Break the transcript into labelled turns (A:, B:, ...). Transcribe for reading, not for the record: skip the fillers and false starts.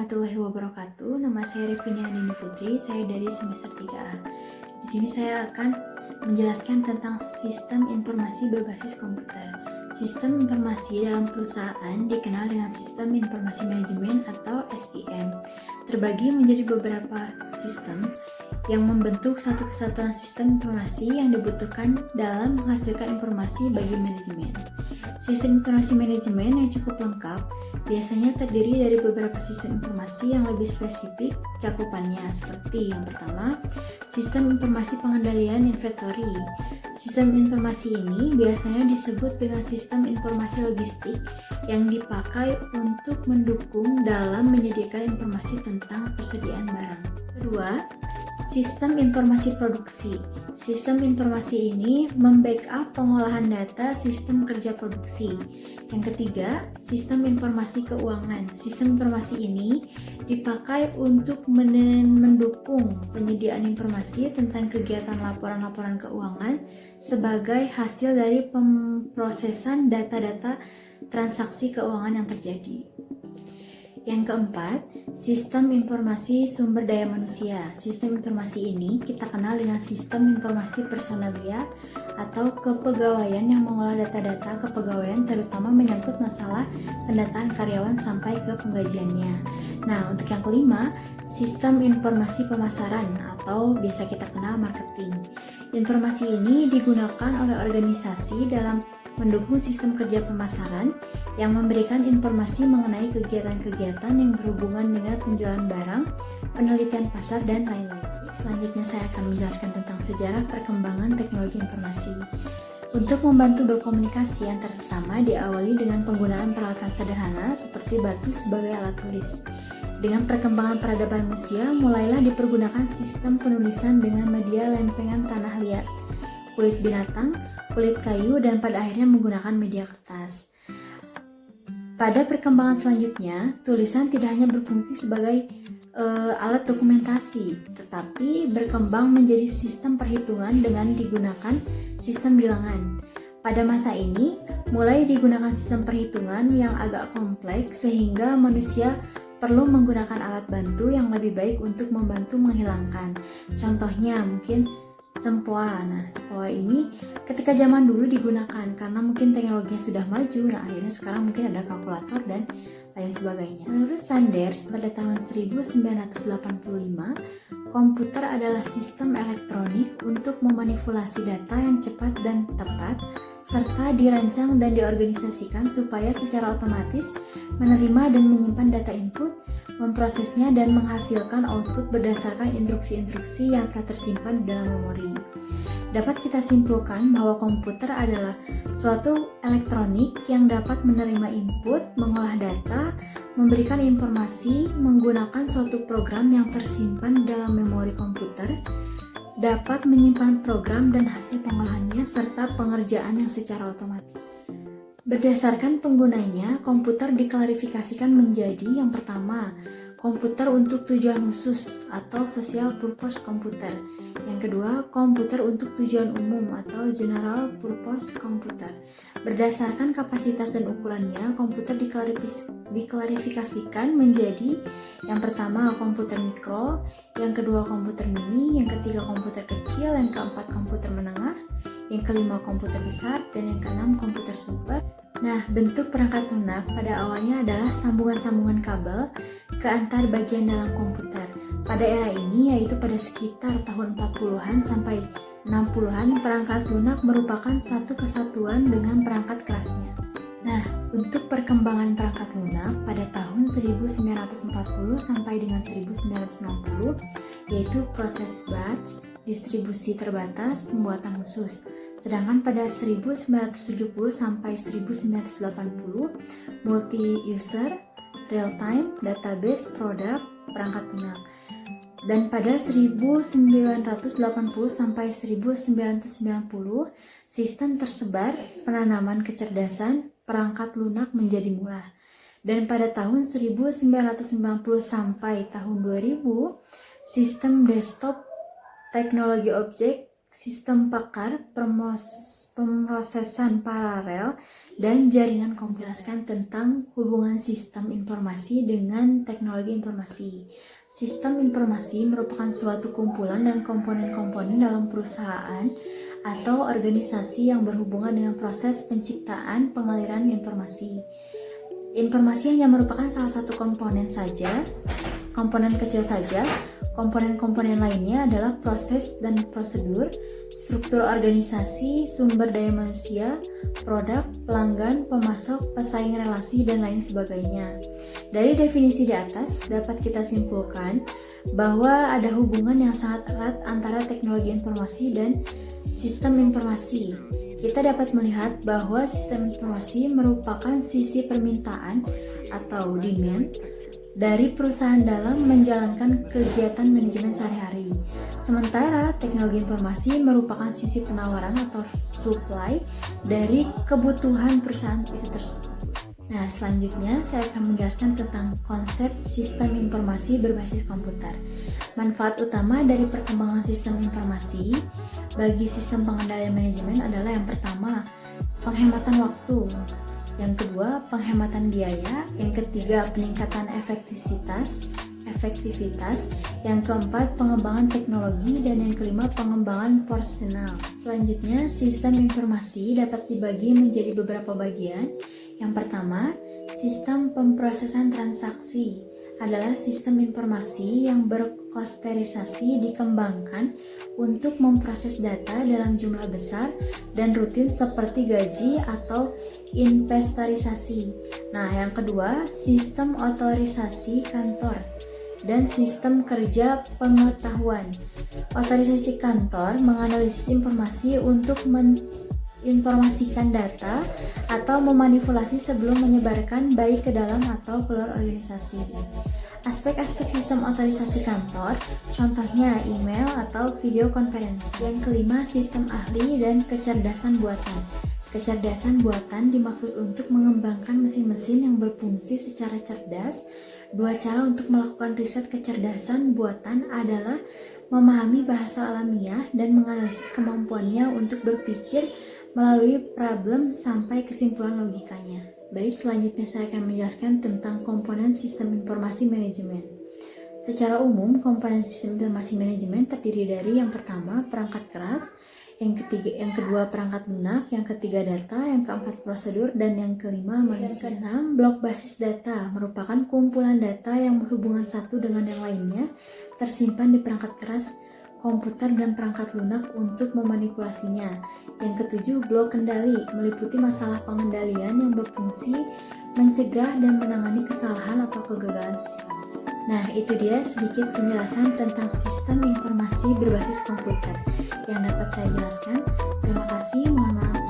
A: warahmatullahi wabarakatuh. Nama saya Revini Andini Putri, saya dari semester 3A. Di sini saya akan menjelaskan tentang sistem informasi berbasis komputer. Sistem informasi dalam perusahaan dikenal dengan sistem informasi manajemen atau SIM. Terbagi menjadi beberapa sistem yang membentuk satu kesatuan sistem informasi yang dibutuhkan dalam menghasilkan informasi bagi manajemen. Sistem informasi manajemen yang cukup lengkap biasanya terdiri dari beberapa sistem informasi yang lebih spesifik cakupannya, seperti yang pertama, sistem informasi pengendalian inventory. Sistem informasi ini biasanya disebut dengan sistem informasi logistik yang dipakai untuk mendukung dalam menyediakan informasi tentang persediaan barang. Kedua, sistem informasi produksi. Sistem informasi ini membackup pengolahan data sistem kerja produksi. Yang ketiga, sistem informasi keuangan. Sistem informasi ini dipakai untuk mendukung penyediaan informasi tentang kegiatan laporan-laporan keuangan sebagai hasil dari pemrosesan data-data transaksi keuangan yang terjadi. Yang keempat, sistem informasi sumber daya manusia. Sistem informasi ini kita kenal dengan sistem informasi personalia atau kepegawaian yang mengolah data-data kepegawaian terutama menyangkut masalah pendataan karyawan sampai ke penggajiannya. Nah, untuk yang kelima, sistem informasi pemasaran atau biasa kita kenal marketing. Informasi ini digunakan oleh organisasi dalam mendukung sistem kerja pemasaran yang memberikan informasi mengenai kegiatan-kegiatan yang berhubungan dengan penjualan barang, penelitian pasar, dan lain-lain. Selanjutnya saya akan menjelaskan tentang sejarah perkembangan teknologi informasi. Untuk membantu berkomunikasi antar sesama diawali dengan penggunaan peralatan sederhana seperti batu sebagai alat tulis. Dengan perkembangan peradaban manusia, mulailah dipergunakan sistem penulisan dengan media lempengan tanah liat, kulit binatang, kulit kayu, dan pada akhirnya menggunakan media kertas. Pada perkembangan selanjutnya, tulisan tidak hanya berfungsi sebagai alat dokumentasi, tetapi berkembang menjadi sistem perhitungan dengan digunakan sistem bilangan. Pada masa ini, mulai digunakan sistem perhitungan yang agak kompleks sehingga manusia perlu menggunakan alat bantu yang lebih baik untuk membantu menghilangkan. Contohnya mungkin sempoa. Nah, sempoa ini ketika zaman dulu digunakan karena mungkin teknologinya sudah maju. Nah, akhirnya sekarang mungkin ada kalkulator dan lain sebagainya. Menurut Sanders, pada tahun 1985, komputer adalah sistem elektronik untuk memanipulasi data yang cepat dan tepat, serta dirancang dan diorganisasikan supaya secara otomatis menerima dan menyimpan data input, memprosesnya, dan menghasilkan output berdasarkan instruksi-instruksi yang telah tersimpan di dalam memori. Dapat kita simpulkan bahwa komputer adalah suatu elektronik yang dapat menerima input, mengolah data, memberikan informasi, menggunakan suatu program yang tersimpan dalam memori komputer, dapat menyimpan program dan hasil pengolahannya, serta pengerjaan yang secara otomatis. Berdasarkan penggunanya, komputer diklasifikasikan menjadi yang pertama, komputer untuk tujuan khusus atau social purpose computer. Yang kedua, komputer untuk tujuan umum atau general purpose computer. Berdasarkan kapasitas dan ukurannya, komputer diklarifikasikan menjadi yang pertama komputer mikro, yang kedua komputer mini, yang ketiga komputer kecil, yang keempat komputer menengah, yang kelima komputer besar, dan yang keenam komputer super. Nah, bentuk perangkat lunak pada awalnya adalah sambungan-sambungan kabel ke antar bagian dalam komputer. Pada era ini, yaitu pada sekitar tahun 40-an sampai 60-an, perangkat lunak merupakan satu kesatuan dengan perangkat kerasnya. Nah, untuk perkembangan perangkat lunak pada tahun 1940 sampai dengan 1960, yaitu proses batch, distribusi terbatas, pembuatan khusus. Sedangkan pada 1970 sampai 1980, multi-user, real-time, database, produk, perangkat lunak. Dan pada 1980 sampai 1990, sistem tersebar, penanaman kecerdasan, perangkat lunak menjadi murah. Dan pada tahun 1990 sampai tahun 2000, sistem desktop, teknologi objek, sistem pakar, pemrosesan paralel, dan jaringan komputer. Menjelaskan tentang hubungan sistem informasi dengan teknologi informasi. Sistem informasi merupakan suatu kumpulan dan komponen-komponen dalam perusahaan atau organisasi yang berhubungan dengan proses penciptaan pengaliran informasi. Informasi hanya merupakan salah satu komponen kecil saja. Komponen-komponen lainnya adalah proses dan prosedur, struktur organisasi, sumber daya manusia, produk, pelanggan, pemasok, pesaing relasi, dan lain sebagainya. Dari definisi di atas, dapat kita simpulkan bahwa ada hubungan yang sangat erat antara teknologi informasi dan sistem informasi. Kita dapat melihat bahwa sistem informasi merupakan sisi permintaan atau demand dari perusahaan dalam menjalankan kegiatan manajemen sehari-hari. Sementara teknologi informasi merupakan sisi penawaran atau supply dari kebutuhan perusahaan itu tersebut. Nah, selanjutnya saya akan menjelaskan tentang konsep sistem informasi berbasis komputer. Manfaat utama dari perkembangan sistem informasi bagi sistem pengendalian manajemen adalah yang pertama, penghematan waktu. Yang kedua, penghematan biaya. Yang ketiga, peningkatan efektivitas. Yang keempat, pengembangan teknologi. Dan yang kelima, pengembangan personal. Selanjutnya, sistem informasi dapat dibagi menjadi beberapa bagian. Yang pertama, sistem pemrosesan transaksi adalah sistem informasi yang berklusterisasi dikembangkan untuk memproses data dalam jumlah besar dan rutin seperti gaji atau inventarisasi. Nah, yang kedua, sistem otorisasi kantor dan sistem kerja pengetahuan. Otorisasi kantor menganalisis informasi untuk menginformasikan data atau memanipulasi sebelum menyebarkan baik ke dalam atau keluar organisasi. Aspek-aspek sistem otorisasi kantor, contohnya email atau video konferensi. Yang kelima, sistem ahli dan kecerdasan buatan. Kecerdasan buatan dimaksud untuk mengembangkan mesin-mesin yang berfungsi secara cerdas. Dua cara untuk melakukan riset kecerdasan buatan adalah memahami bahasa alamiah dan menganalisis kemampuannya untuk berpikir melalui problem sampai kesimpulan logikanya. Baik, selanjutnya saya akan menjelaskan tentang komponen sistem informasi manajemen. Secara umum, komponen sistem informasi manajemen terdiri dari yang pertama, perangkat keras, yang kedua perangkat lunak, yang ketiga data, yang keempat prosedur, dan yang kelima manusia. Yang keenam, blok basis data merupakan kumpulan data yang berhubungan satu dengan yang lainnya, tersimpan di perangkat keras komputer dan perangkat lunak untuk memanipulasinya. Yang ketujuh, blok kendali meliputi masalah pengendalian yang berfungsi mencegah dan menangani kesalahan atau kegagalan sistem. Nah, itu dia sedikit penjelasan tentang sistem informasi berbasis komputer yang dapat saya jelaskan. Terima kasih, mohon maaf